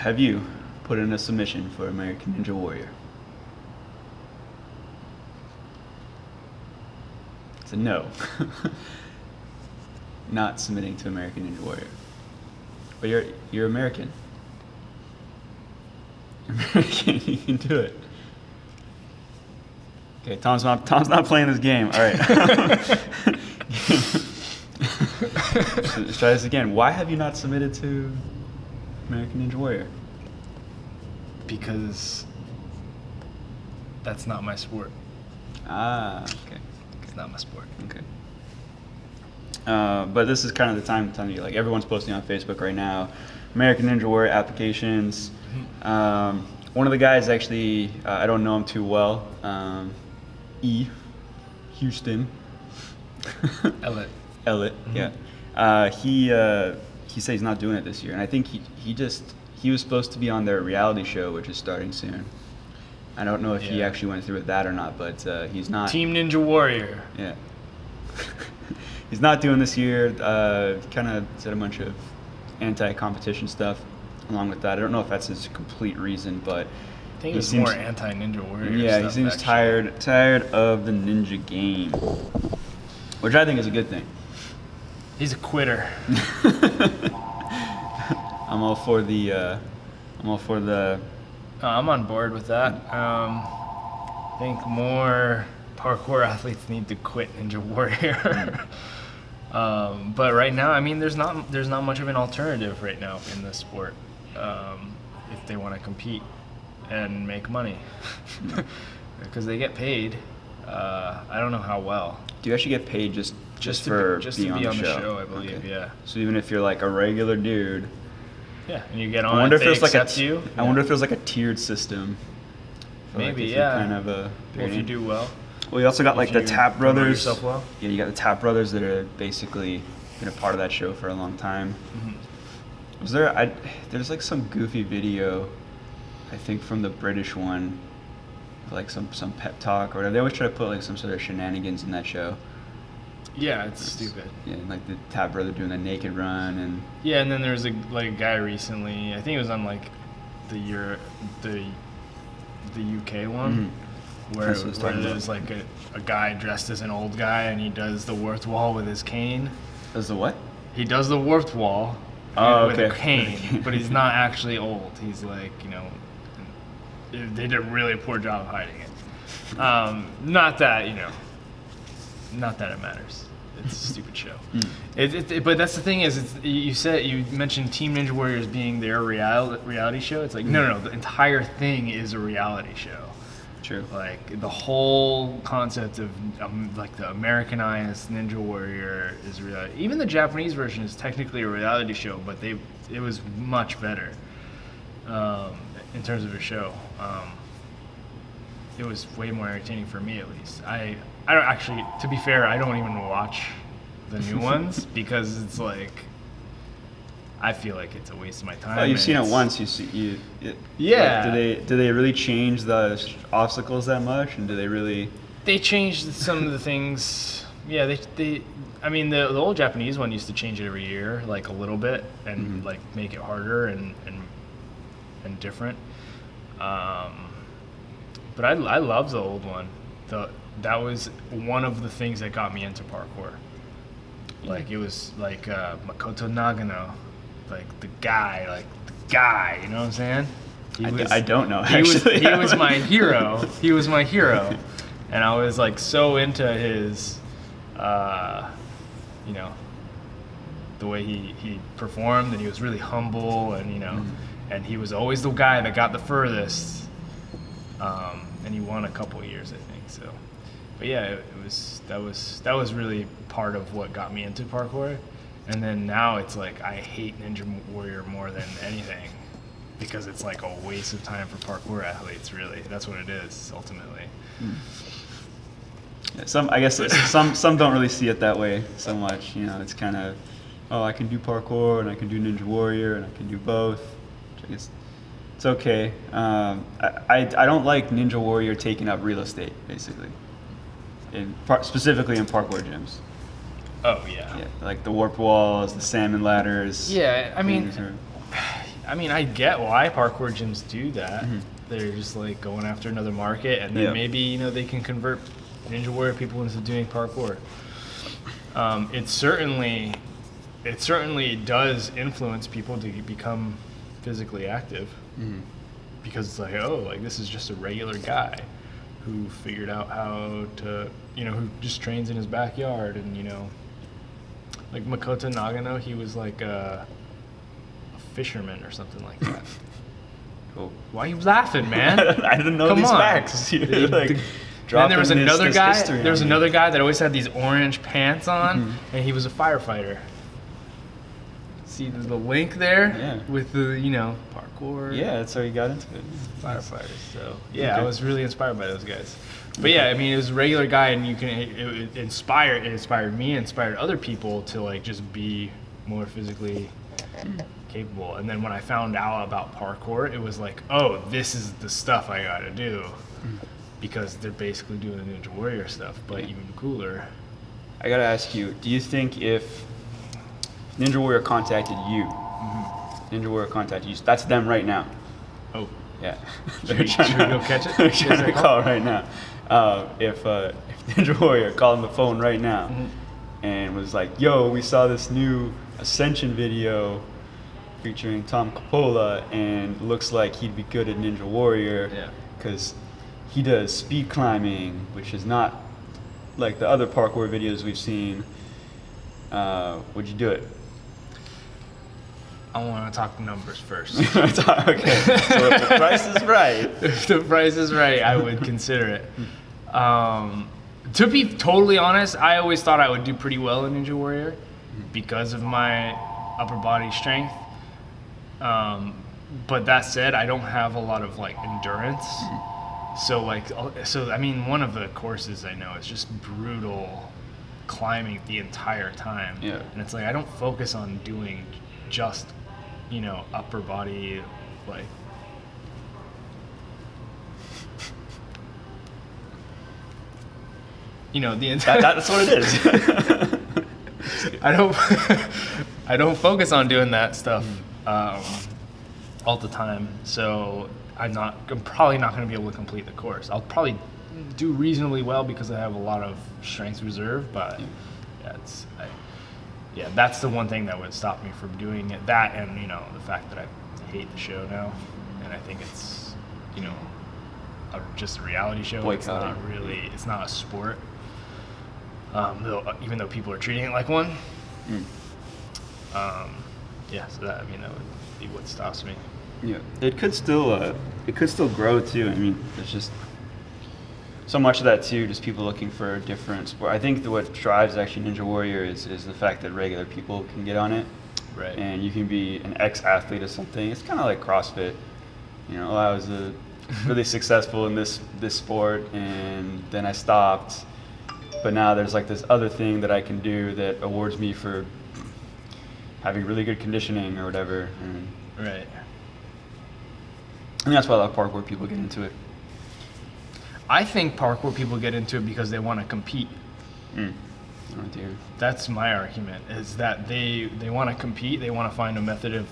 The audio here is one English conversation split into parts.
have you put in a submission for American Ninja Warrior? It's a no. Not submitting to American Ninja Warrior. But you're American. American, you can do it. Okay, Tom's not playing this game. All right. Let's try this again. Why have you not submitted to American Ninja Warrior? Because that's not my sport. Ah, okay. It's not my sport. Okay. But this is kind of the time to tell you, like, everyone's posting on Facebook right now, American Ninja Warrior applications. One of the guys actually, I don't know him too well, Houston. Elliot. Mm-hmm. Yeah. He said he's not doing it this year, and I think he was supposed to be on their reality show, which is starting soon. I don't know if he actually went through with that or not, but he's not. Team Ninja Warrior. Yeah. He's not doing this year. Kind of said a bunch of anti-competition stuff along with that. I don't know if that's his complete reason, but I think he's more anti-Ninja Warrior. Yeah, stuff, he seems actually. tired of the ninja game, which I think is a good thing. He's a quitter. I'm all for the. I'm on board with that. I think more parkour athletes need to quit Ninja Warrior. But right now, I mean, there's not much of an alternative right now in this sport if they want to compete and make money because they get paid. I don't know how well. Do you actually get paid just to be on the show? I believe. Okay. Yeah. So even if you're like a regular dude. Yeah, and you get on. I wonder if there's like I wonder if there's like a tiered system. Maybe, like yeah. Kind of if you do well. Well, you also got like the Tap Brothers. Yourself well. Yeah, you got the Tap Brothers that are basically been a part of that show for a long time. Mm-hmm. Was there's like some goofy video, I think from the British one, like some pep talk or whatever. They always try to put like some sort of shenanigans in that show. Yeah, it's stupid. Yeah, like the Tap Brother doing the naked run and. Yeah, and then there was a guy recently. I think it was on like the UK one. Mm-hmm. Where there's like a guy dressed as an old guy and he does the warped wall with his cane. Does the what? He does the warped wall with a cane, but he's not actually old. He's like, they did a really poor job of hiding it. Not that it matters. It's a stupid show. But that's the thing is, you mentioned Team Ninja Warriors being their reality show. It's like, no, the entire thing is a reality show. True. Like the whole concept of like the Americanized Ninja Warrior is reality. Even the Japanese version is technically a reality show, but it was much better in terms of a show. It was way more entertaining for me, at least. I don't actually, to be fair, I don't even watch the new ones because it's like I feel like it's a waste of my time. Oh, you've seen it once. Yeah. Like, do they really change the obstacles that much, and do they really? They changed some of the things. Yeah, I mean, the old Japanese one used to change it every year, like a little bit, and like make it harder and different. But I love the old one. That was one of the things that got me into parkour. Like it was like Makoto Nagano. Like the guy, you know what I'm saying? I don't know, actually. He was my hero. He was my hero. And I was like so into his, the way he performed, and he was really humble, and, and he was always the guy that got the furthest. And he won a couple years, I think, so. But yeah, that was really part of what got me into parkour. And then now it's like I hate Ninja Warrior more than anything because it's like a waste of time for parkour athletes, really. That's what it is, ultimately. Yeah, some don't really see it that way so much. It's kind of, I can do parkour and I can do Ninja Warrior and I can do both. Which I guess it's okay. I don't like Ninja Warrior taking up real estate, basically. Specifically in parkour gyms. Oh, yeah. Yeah, like the warp walls, the salmon ladders. Yeah, I mean, I mean, I get why parkour gyms do that. They're just like going after another market, and then maybe, you know, they can convert Ninja Warrior people into doing parkour. It certainly does influence people to become physically active, because it's like, oh, like this is just a regular guy who figured out how to, you know, who just trains in his backyard, and, you know, like Makoto Nagano, he was like a fisherman or something like that. Cool. Why are you laughing, man? I didn't know these facts. You're like, then there was another guy. history There was on me. another guy that always had these orange pants on, and he was a firefighter. See the link there? Yeah. With the, you know, parkour. Yeah, that's how you got into it. Firefighters. So yeah, Okay. I was really inspired by those guys. But yeah, I mean, it was a regular guy, and it inspired me, inspired other people to like just be more physically capable. And then when I found out about parkour, it was like, oh, this is the stuff I gotta do, because they're basically doing the Ninja Warrior stuff, but even cooler. I gotta ask you, do you think if Ninja Warrior contacted you, that's them right now? Oh, Yeah. should we go catch it? They're trying to call right now. If Ninja Warrior called on the phone right now and was like, yo, we saw this new Ascension video featuring Tom Coppola, and looks like he'd be good at Ninja Warrior because he does speed climbing, which is not like the other parkour videos we've seen. Would you do it? I want to talk numbers first. Okay, so if the price is right. If the price is right, I would consider it. To be totally honest, I always thought I would do pretty well in Ninja Warrior because of my upper body strength. But that said, I don't have a lot of like endurance. So I mean, one of the courses I know is just brutal climbing the entire time. Yeah. And it's like, I don't focus on doing just, you know, upper body, like, you know, the entire. That's what it is. I don't focus on doing that stuff all the time. So I'm probably not going to be able to complete the course. I'll probably do reasonably well because I have a lot of strength reserve, but that's the one thing that would stop me from doing it. That, and, you know, the fact that I hate the show now, and I think it's, you know, just a reality show. Boycotting. It's not a sport. Even though people are treating it like one. So that would be what stops me. Yeah, it could still grow too. I mean, there's just so much of that too. Just people looking for a different sport. I think that what drives actually Ninja Warrior is the fact that regular people can get on it. Right. And you can be an ex-athlete of something. It's kind of like CrossFit. You know, I was really successful in this sport, and then I stopped. But now there's like this other thing that I can do that awards me for having really good conditioning or whatever. And Right. I think that's why a lot of parkour people get into it. I think parkour people get into it because they want to compete. Oh dear. That's my argument, is that they want to compete. They want to find a method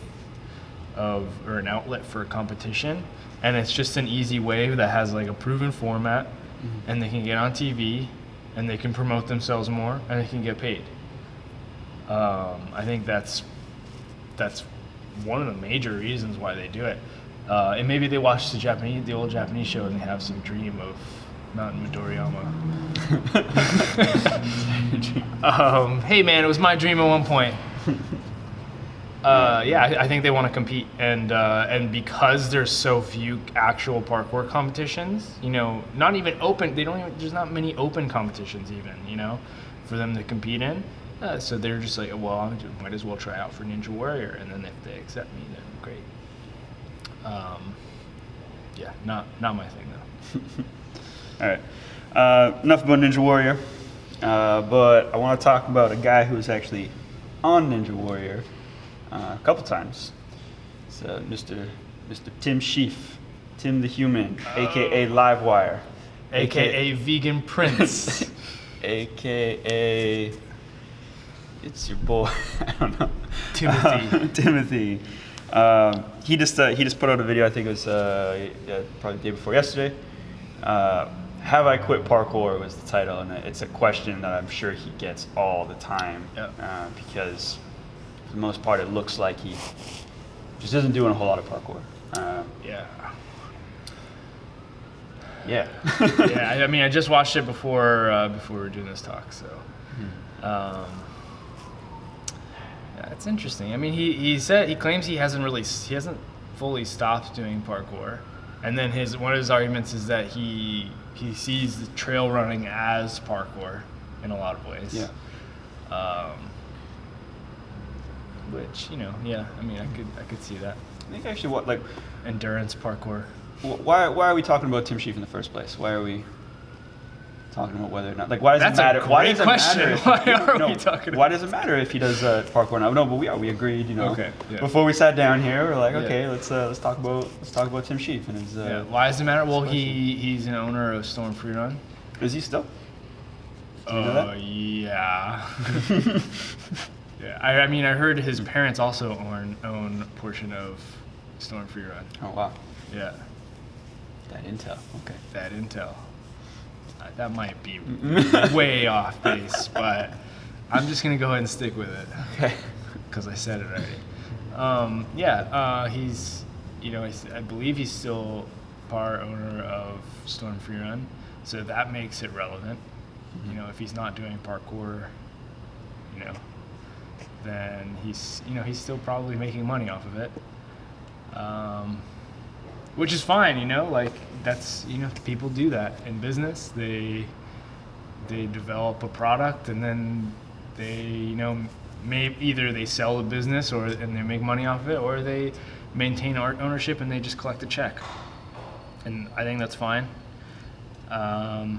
or an outlet for competition, and it's just an easy way that has like a proven format, and they can get on TV, and they can promote themselves more, and they can get paid. I think that's one of the major reasons why they do it. And maybe they watch the old Japanese show, and they have some dream of Mountain Midoriyama. Hey man, it was my dream at one point. I think they want to compete, and because there's so few actual parkour competitions, you know, not even open. There's not many open competitions even, you know, for them to compete in. So they're just like, well, I might as well try out for Ninja Warrior, and then if they accept me, then great. Not my thing though. All right. Enough about Ninja Warrior. But I want to talk about a guy who's actually on Ninja Warrior a couple times. It's Mr. Tim Shieff, Tim the Human, aka Livewire, AKA Vegan Prince. aka it's your boy. I don't know. Timothy. Timothy. He just put out a video. I think it was probably the day before yesterday. Have I quit parkour was the title, and it's a question that I'm sure he gets all the time. Yep. Because for the most part, it looks like he just isn't doing a whole lot of parkour. Yeah. Yeah. Yeah. I mean, I just watched it before we were doing this talk, so. Yeah, it's interesting. I mean, he claims he hasn't fully stopped doing parkour, and then one of his arguments is that he sees the trail running as parkour in a lot of ways. Yeah. Which, yeah. I mean, I could see that. I think actually Endurance parkour. Why are we talking about Tim Shieff in the first place? Why are we talking about whether or not, why does That's it matter? a Why great does it question. matter? Why are we talking about? Why does it matter if he does parkour now? No, but we agreed. Okay, yeah. Before we sat down here, we're like, Yeah. okay, let's talk about Tim Shieff and his. Yeah. Why does it matter? Well, he's an owner of Storm Freerun. Is he still? Do you know that? Yeah. Yeah. I mean, I heard his parents also own a portion of Storm Freerun. Oh wow. Yeah. That intel. Okay. That intel. That might be way off base, but I'm just gonna go ahead and stick with it. Okay. Because I said it already. He's, I believe he's still part owner of Storm Freerun, so that makes it relevant. Mm-hmm. If he's not doing parkour, then he's still probably making money off of it. Which is fine, that's, people do that in business. They develop a product and then they, either they sell the business and they make money off of it, or they maintain ownership and they just collect a check. And I think that's fine. Yeah,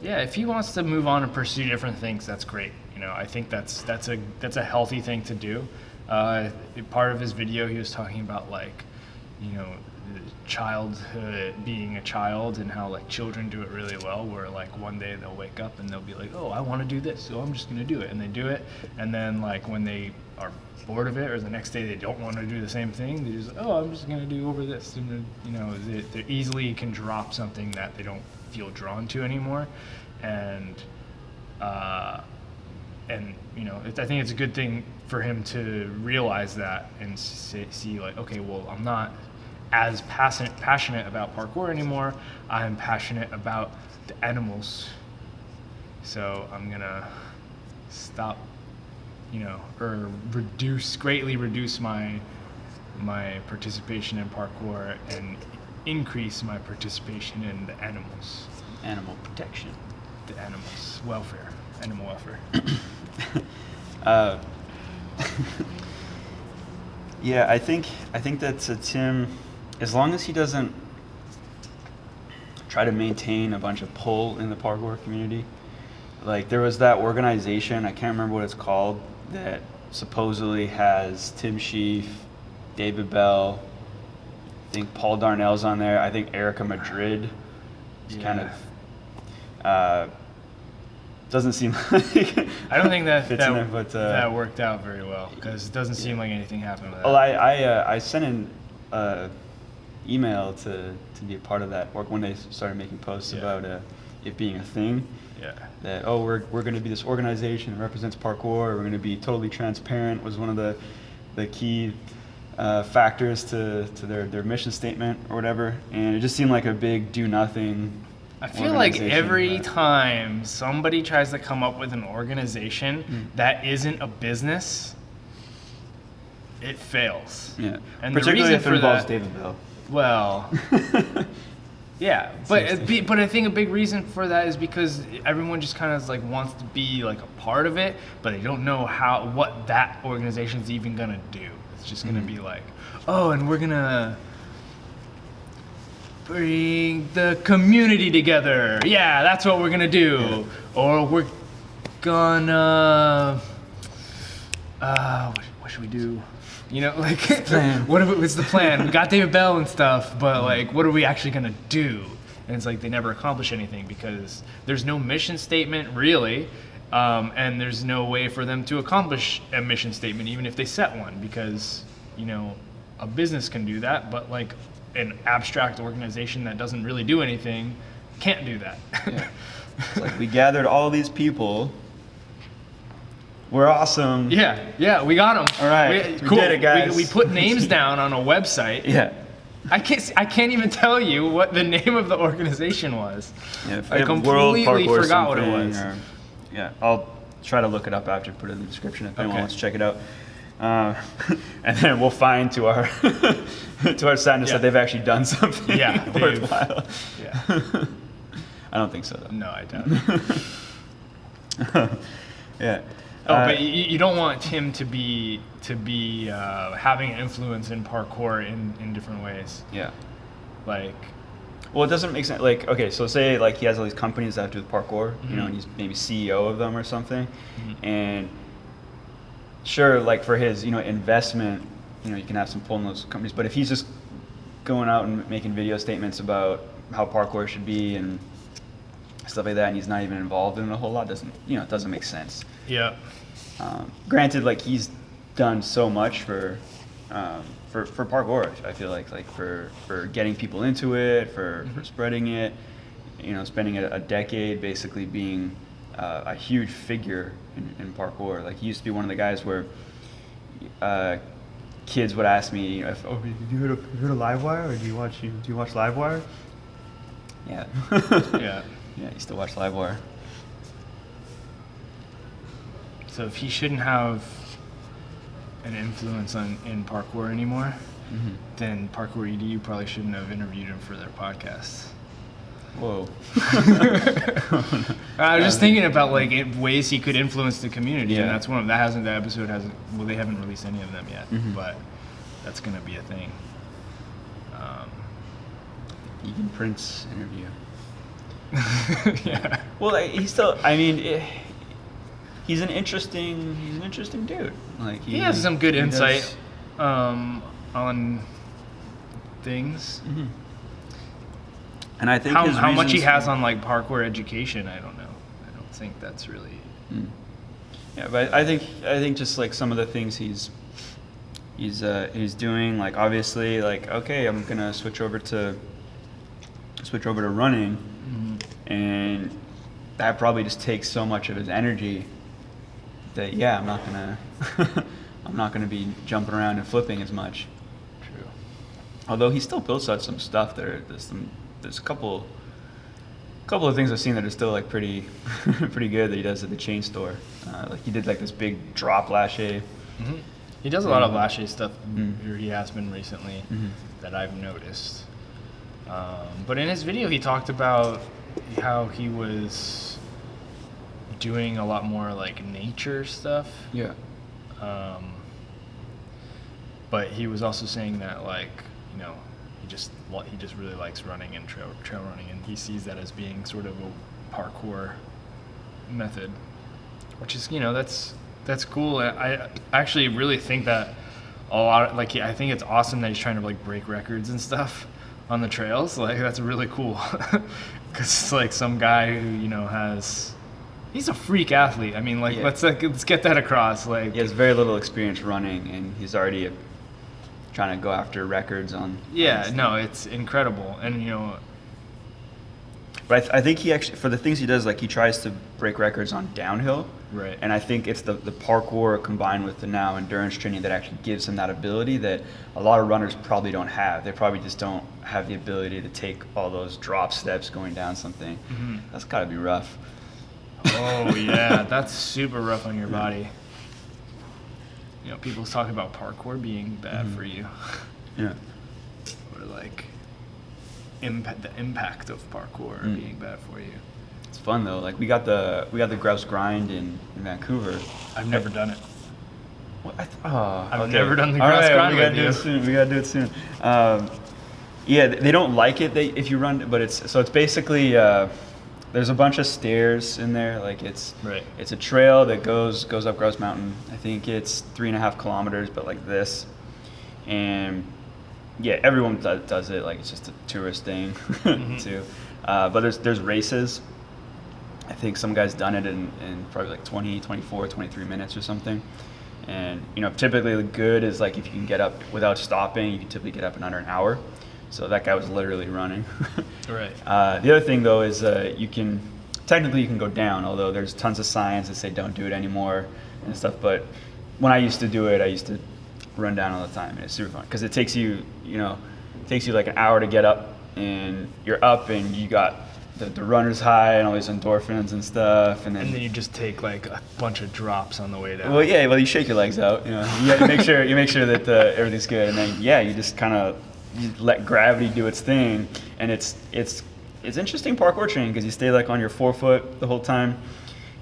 if he wants to move on and pursue different things, that's great. I think that's a healthy thing to do. Part of his video, he was talking about childhood, being a child, and how children do it really well, where one day they'll wake up and they'll be like, oh, I want to do this, so I'm just going to do it, and they do it, and then when they are bored of it, or the next day they don't want to do the same thing, they just, oh, I'm just going to do over this, and then, they easily can drop something that they don't feel drawn to anymore, and I think it's a good thing for him to realize that and see okay, well, I'm not as passionate about parkour anymore. I'm passionate about the animals. So I'm gonna stop, or greatly reduce my participation in parkour and increase my participation in the animals. Animal protection. The animals' welfare. Animal welfare. Yeah, I think that Tim, as long as he doesn't try to maintain a bunch of pull in the parkour community, there was that organization, I can't remember what it's called, that supposedly has Tim Shieff, David Bell, I think Paul Darnell's on there, I think Erica Madrid is kind of doesn't seem like I don't think that fits in there, but that worked out very well, because it doesn't seem like anything happened with that. Well, I sent in email to be a part of that work when they started making posts about it being a thing. Yeah. That we're going to be this organization that represents parkour. We're going to be totally transparent was one of the key factors to their mission statement or whatever, and it just seemed like a big do nothing. I feel like every time somebody tries to come up with an organization that isn't a business, it fails. Yeah, and particularly the reason if it for involves that, David Bell. Well, yeah, but I think a big reason for that is because everyone just kind of wants to be a part of it, but they don't know what that organization's even gonna do. It's just gonna be oh, and we're gonna bring the community together. Yeah, that's what we're gonna do. Yeah. Or we're gonna what should we do? What if it was the plan? We got David Bell and stuff, but what are we actually gonna do? And it's they never accomplish anything because there's no mission statement really. And there's no way for them to accomplish a mission statement, even if they set one, because, you know, a business can do that, but like an abstract organization that doesn't really do anything can't do that. Yeah. It's like, we gathered all these people. We're awesome. Yeah, we got them. All right, we cool. did it, guys. We put names down on a website. Yeah. I can't even tell you what the name of the organization was. Yeah, if I have World completely Parkour forgot what it something, was. Or, yeah, I'll try to look it up after, put it in the description if anyone Okay. wants to check it out. And then we'll find to our to our sadness Yeah. that they've actually done something Yeah, worthwhile. Yeah. I don't think so though. No, I doubt it. Yeah. But you don't want him to be having an influence in parkour in different ways. Yeah. Like, Well, it doesn't make sense. Like, okay, so say like he has all these companies that have to do with parkour, you know, and he's maybe CEO of them or something, and sure, like for his, you know, investment, you know, you can have some pull in those companies, but if he's just going out and making video statements about how parkour should be and stuff like that, and he's not even involved in it a whole lot, it doesn't make sense. yeah. Granted, like he's done so much for parkour. I feel like for getting people into it, for spreading it, you know, spending a decade basically being a huge figure in parkour. Like he used to be one of the guys where kids would ask me, you know, did you heard of Livewire, or do you watch Livewire? Yeah. Yeah. Yeah, I used to watch Livewire. So if he shouldn't have an influence in parkour anymore, then Parkour EDU probably shouldn't have interviewed him for their podcast. Whoa. I was just thinking about like ways he could influence the community, and Yeah. that's one of the episode hasn't. Well, they haven't released any of them yet, but that's gonna be a thing. Egan Prince interview. Yeah. Well, he's still. I mean, he's an interesting dude. Like He has some good he insight does- on things. And I think How much he reasons has for- on like parkour education, I don't know. I don't think that's really. Yeah, but I think just like some of the things he's doing, like obviously, like okay, I'm gonna switch over to running, and that probably just takes so much of his energy that yeah, I'm not gonna be jumping around and flipping as much. True. Although he still builds out some stuff there's a couple of things I've seen that are still like pretty good that he does at the chain store. Like he did like this big drop lache. He does a lot of lache stuff, or he has been recently, that I've noticed. But in his video, he talked about how he was doing a lot more like nature stuff. Yeah. But he was also saying that like, you know, he just really likes running and trail running, and he sees that as being sort of a parkour method, which is, you know, that's cool. I actually really think that a lot, like I think it's awesome that he's trying to like break records and stuff on the trails. Like that's really cool, because it's like some guy who, you know, he's a freak athlete. I mean, like Yeah. let's get that across. Like He has very little experience running, and he's already trying to go after records on. yeah, on no, it's incredible, and you know. But I think he actually, for the things he does, like he tries to break records on downhill. Right. And I think it's the parkour combined with the now endurance training that actually gives him that ability that a lot of runners probably don't have. They probably just don't have the ability to take all those drop steps going down something. That's got to be rough. Oh yeah, that's super rough on your body. You know, people talk about parkour being bad for you, Yeah. or like the impact of parkour being bad for you. It's fun though. Like we got the grouse grind in Vancouver. I've never done it. What? I've never done the All grouse right, grind we gotta with do you. it soon. We gotta do it soon. Yeah, they don't like it if you run, but it's basically there's a bunch of stairs in there. Like it's a trail that goes up Grouse Mountain. I think it's 3.5 kilometers, but like this, and yeah, everyone does it. Like it's just a tourist thing too. But there's races. I think some guy's done it in probably like 20, 24, 23 minutes or something. And, you know, typically the good is like if you can get up without stopping, you can typically get up in under an hour. So that guy was literally running. Right. The other thing though is you can go down, although there's tons of science that say don't do it anymore and stuff. But when I used to do it, I used to run down all the time, and it's super fun because it takes you like an hour to get up, and you're up and you got the runner's high and all these endorphins and stuff, and then you just take like a bunch of drops on the way down. Well, you shake your legs out, you know, you make sure that everything's good, and then you just kind of let gravity do its thing, and it's interesting parkour training because you stay like on your forefoot the whole time,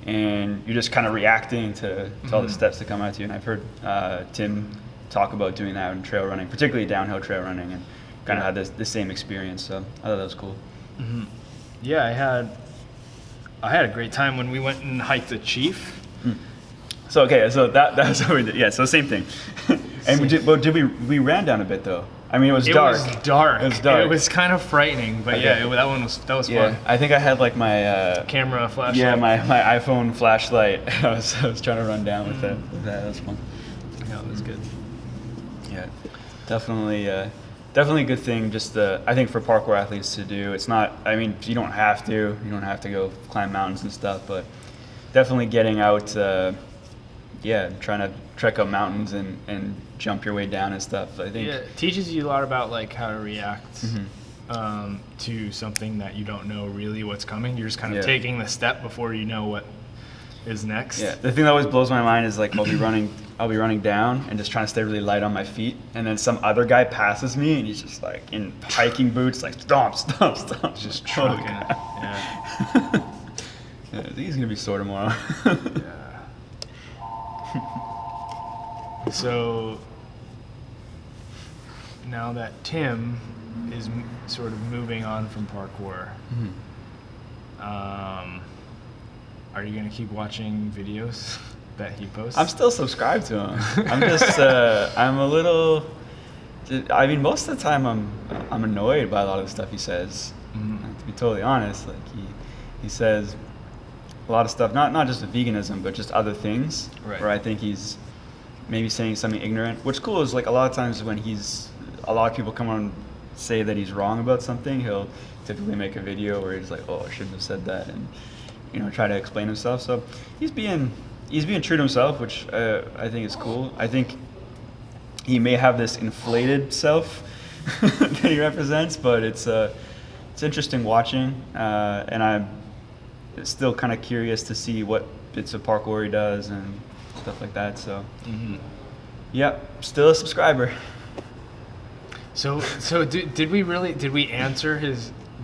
and you're just kind of reacting to all the steps that come at you. And I've heard Tim talk about doing that in trail running, particularly downhill trail running, and kind of had the same experience. So I thought that was cool. Mm-hmm. Yeah, I had a great time when we went and hiked the Shieff. So that was what we did. Yeah, so same thing. And we ran down a bit though. I mean, it was dark. It was dark. It was dark. It was kind of frightening, but okay. that was fun. I think I had like my camera flashlight. Yeah, my iPhone flashlight. I was trying to run down with that. That was fun. Yeah, it was good. Yeah, definitely a good thing. Just I think for parkour athletes to do. It's not. I mean, you don't have to. You don't have to go climb mountains and stuff, but definitely getting out. Trying to trek up mountains and jump your way down and stuff. I think it teaches you a lot about like how to react to something that you don't know really what's coming. You're just kind of taking the step before you know what is next. Yeah, the thing that always blows my mind is like I'll be running down and just trying to stay really light on my feet, and then some other guy passes me and he's just like in hiking boots, like stomp, just trucking. Yeah. I think he's gonna be sore tomorrow. Yeah. So now that Tim is sort of moving on from parkour, are you going to keep watching videos that he posts? I'm still subscribed to him. I'm just, I'm a little, I mean, most of the time I'm annoyed by a lot of the stuff he says. To be totally honest, like he says a lot of stuff, not just with veganism, but just other things, where I think he's maybe saying something ignorant. What's cool is like a lot of times when a lot of people come on say that he's wrong about something, he'll typically make a video where he's like, oh, I shouldn't have said that, and try to explain himself. So he's being true to himself, which I think is cool. I think he may have this inflated self that he represents, but it's interesting watching, and I'm still kind of curious to see what bits of parkour he does and stuff like that. So, still a subscriber. So did we answer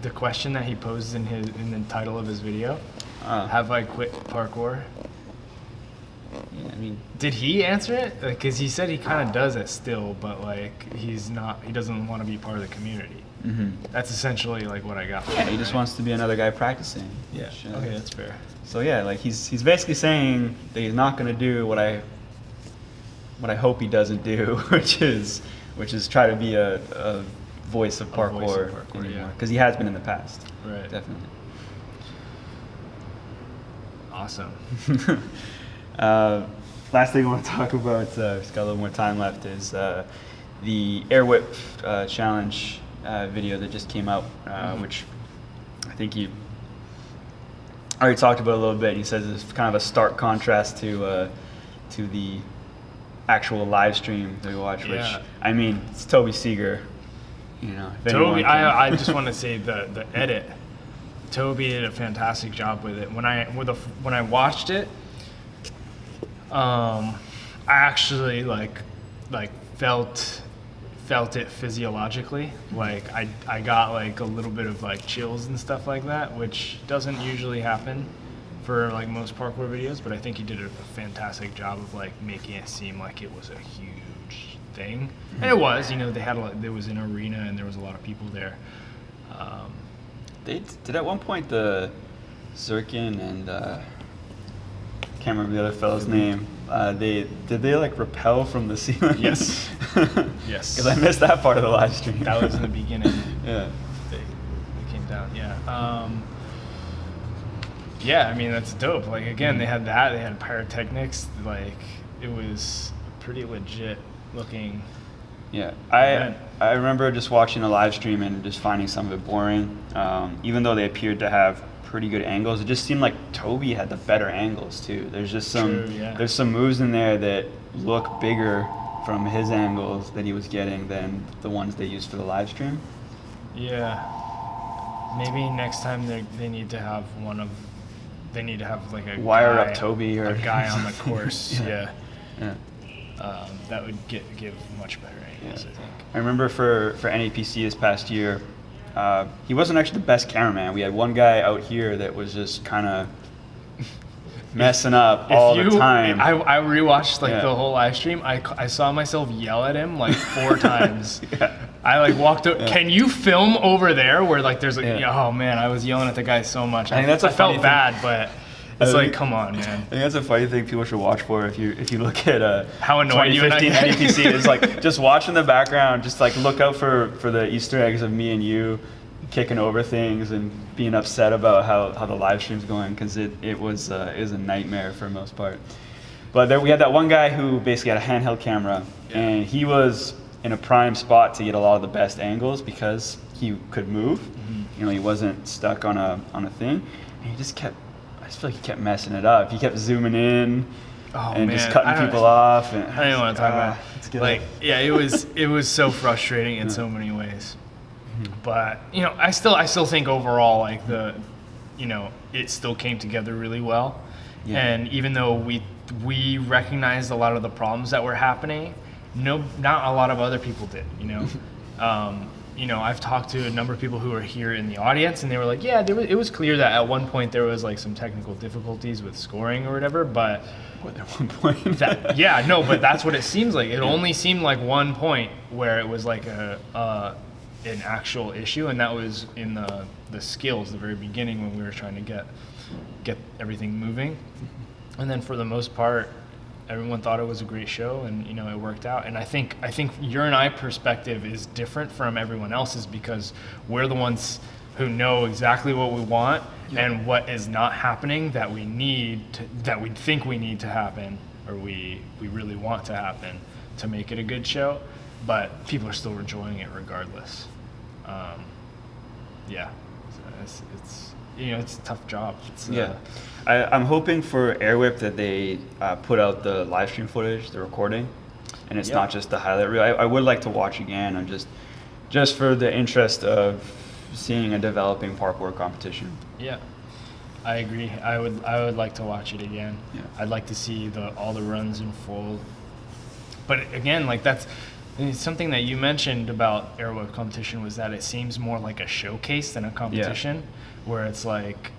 the question that he posed in the title of his video? Have I quit parkour? Yeah, I mean, did he answer it? Because he said he kind of does it still, but like he doesn't want to be part of the community. That's essentially like what I got from he just wants to be another guy practicing. Yeah. Which, okay, that's fair. So like he's basically saying that he's not going to do what I hope he doesn't do, which is try to be a voice of parkour anymore, because he has been in the past. Right. Definitely. Awesome. Last thing I want to talk about, just got a little more time left, is the AirWipp challenge video that just came out, which I think he already talked about a little bit. He says it's kind of a stark contrast to the actual live stream that we watch, which, I mean, it's Toby Seeger. Toby, I just want to say the edit. Toby did a fantastic job with it. When I watched it, I actually like felt it physiologically. Like I got like a little bit of like chills and stuff like that, which doesn't usually happen for like most parkour videos, but I think he did a fantastic job of like making it seem like it was a huge thing. And it was, there was an arena and there was a lot of people there. They did at one point the Zirkin and can't remember the other fellow's name. Did they like rappel from the ceiling? Yes. Yes. Because I missed that part of the live stream. That was in the beginning. Yeah. They came down. Yeah. Yeah, I mean, that's dope. Like, again, they had that. They had pyrotechnics. Like, it was a pretty legit looking. Yeah, event. I remember just watching a live stream and just finding some of it boring. Even though they appeared to have pretty good angles, it just seemed like Toby had the better angles too. There's just there's some moves in there that look bigger from his angles that he was getting than the ones they used for the live stream. Yeah. Maybe next time they need to have like a wire guy, up Toby or a guy on the course. Yeah. That would give much better angles, I think. I remember for NAPC this past year, he wasn't actually the best cameraman. We had one guy out here that was just kind of messing up all the time. I rewatched the whole live stream. I saw myself yell at him like 4 times. I like walked up. Can you film over there where like there's oh man, I was yelling at the guy so much. I felt bad, but it's like, come on, man. I think that's a funny thing people should watch for if you look at how annoying 2015 NAPC is like just watch in the background, just like look out for the Easter eggs of me and you kicking over things and being upset about how the live stream's going, because it was a nightmare for the most part. But we had that one guy who basically had a handheld camera, and he was in a prime spot to get a lot of the best angles because he could move. You know, he wasn't stuck on a thing, and he just kept. I just feel like he kept messing it up. He kept zooming in and just cutting people off. And I didn't want to talk about it. Like, yeah, it was so frustrating in so many ways. But you know, I still think overall, like it still came together really well. Yeah. And even though we recognized a lot of the problems that were happening, not a lot of other people did. You know, I've talked to a number of people who are here in the audience, and they were like, yeah, it was clear that at one point there was like some technical difficulties with scoring or whatever, but at one point? But that's what it seems like. It only seemed like one point where it was like an actual issue, and that was in the skills, the very beginning when we were trying to get everything moving. And then for the most part, everyone thought it was a great show, and it worked out. And I think your and I perspective is different from everyone else's because we're the ones who know exactly what we want and what is not happening that we think we need to happen, or we really want to happen to make it a good show. But people are still enjoying it regardless. It's a tough job. I'm hoping for AirWipp that they put out the live stream footage, the recording, and it's not just the highlight reel. I would like to watch again, and just for the interest of seeing a developing parkour competition. Yeah, I agree. I would like to watch it again. Yeah. I'd like to see all the runs in full. But again, like that's something that you mentioned about AirWipp competition was that it seems more like a showcase than a competition, where it's like,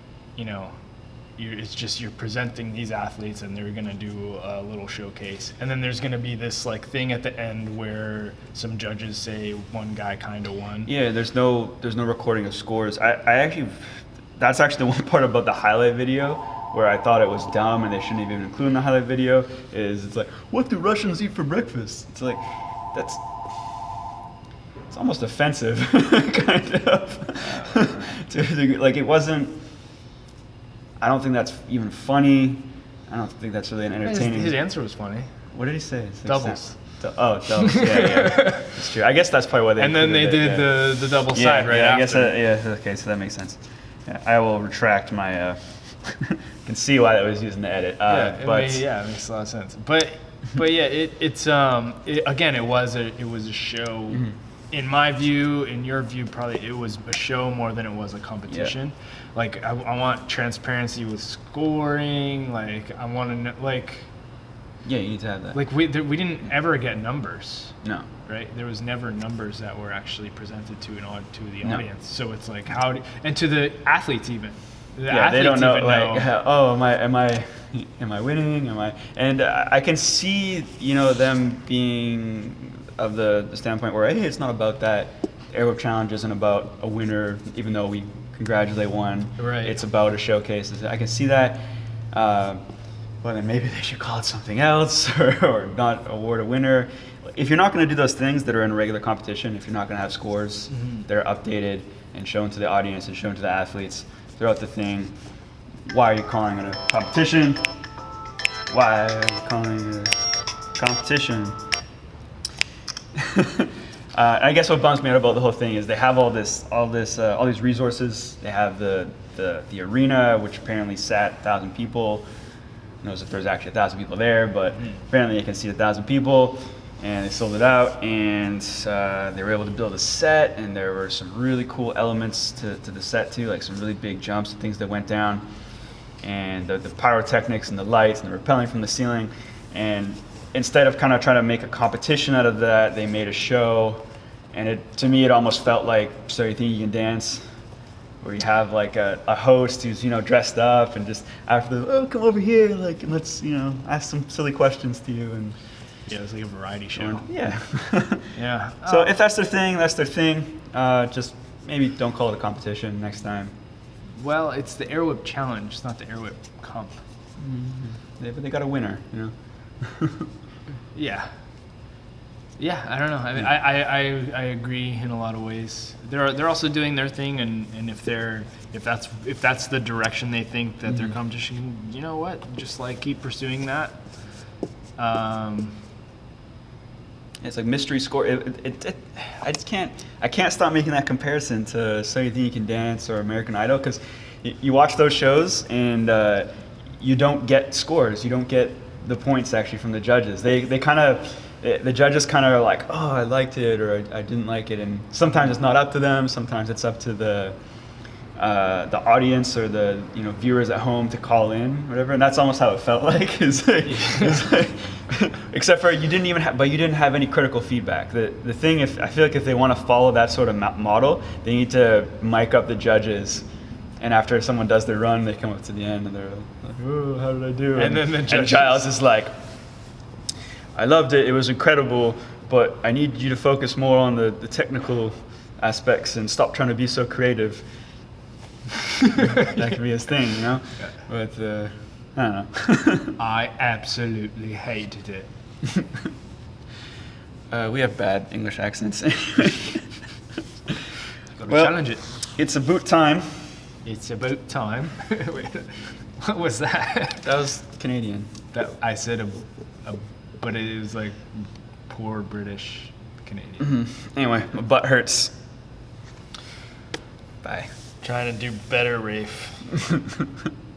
it's just you're presenting these athletes and they're gonna do a little showcase, and then there's gonna be this like thing at the end where some judges say one guy kind of won. Yeah, there's no recording of scores. That's actually the one part about the highlight video where I thought it was dumb and they shouldn't even include in the highlight video. It's like, what do Russians eat for breakfast? It's like, it's almost offensive, kind of. Like, it wasn't. I don't think that's even funny. I don't think that's really an entertaining. His answer was funny. What did he say? Doubles. Doubles. Yeah. That's true. I guess that's probably why they. And then they did the double side right after. I guess. Okay, so that makes sense. Yeah, I will retract my. Can see why that was used in the edit. It makes a lot of sense. But yeah, it's again, it was a show. Mm-hmm. In my view, in your view, probably it was a show more than it was a competition. Yeah. Like I want transparency with scoring. Like I want to know, like. Yeah, you need to have that. Like we didn't ever get numbers. No. Right? There was never numbers that were actually presented to the audience. So it's like and to the athletes even. They don't know. Like, oh, am I winning? And I can see them being of the standpoint where, hey, it's not about that. The AirWipp Challenge isn't about a winner, even though we congratulate one. Right. It's about a showcase. I can see that. But then maybe they should call it something else or not award a winner. If you're not going to do those things that are in a regular competition, if you're not going to have scores, they're updated and shown to the audience and shown to the athletes throughout the thing, why are you calling it a competition? Why are you calling it a competition? I guess what bums me out about the whole thing is they have all these resources. They have the arena, which apparently sat 1,000 people. Who knows if there's actually 1,000 people there, but apparently it can seat 1,000 people. And they sold it out, and they were able to build a set, and there were some really cool elements to the set too, like some really big jumps and things that went down, and the pyrotechnics and the lights and the rappelling from the ceiling. And instead of kind of trying to make a competition out of that, they made a show, and to me it almost felt like So You Think You Can Dance, where you have like a host who's dressed up, and just after come over here, like, and let's ask some silly questions to you. And yeah, it's like a variety show. Yeah. Yeah. So if that's their thing, that's their thing. Just maybe don't call it a competition next time. Well, it's the AirWipp challenge. It's not the AirWipp comp. But they got a winner, Yeah. Yeah, I don't know. I mean, I agree in a lot of ways. They're also doing their thing, and if that's the direction they think that their competition, you know what? Just like keep pursuing that. It's like mystery score. I can't stop making that comparison to So You Think You Can Dance or American Idol, because you watch those shows and you don't get scores. You don't get the points actually from the judges. The judges kind of are like, oh, I liked it or I didn't like it, and sometimes it's not up to them. Sometimes it's up to the audience or the viewers at home to call in, whatever. And that's almost how it felt like. Except for you didn't have any critical feedback. The thing, I feel like if they want to follow that sort of model, they need to mic up the judges. And after someone does their run, they come up to the end and they're like, oh, how did I do? And then the judges. Giles is like, I loved it. It was incredible, but I need you to focus more on the technical aspects and stop trying to be so creative. That could be his thing, But I don't know. I absolutely hated it. We have bad English accents. Gotta challenge it. It's about time. It's about time. Wait, what was that? That was Canadian. That I said but it was like poor British Canadian. Anyway, my butt hurts. Bye. Trying to do better, Rafe.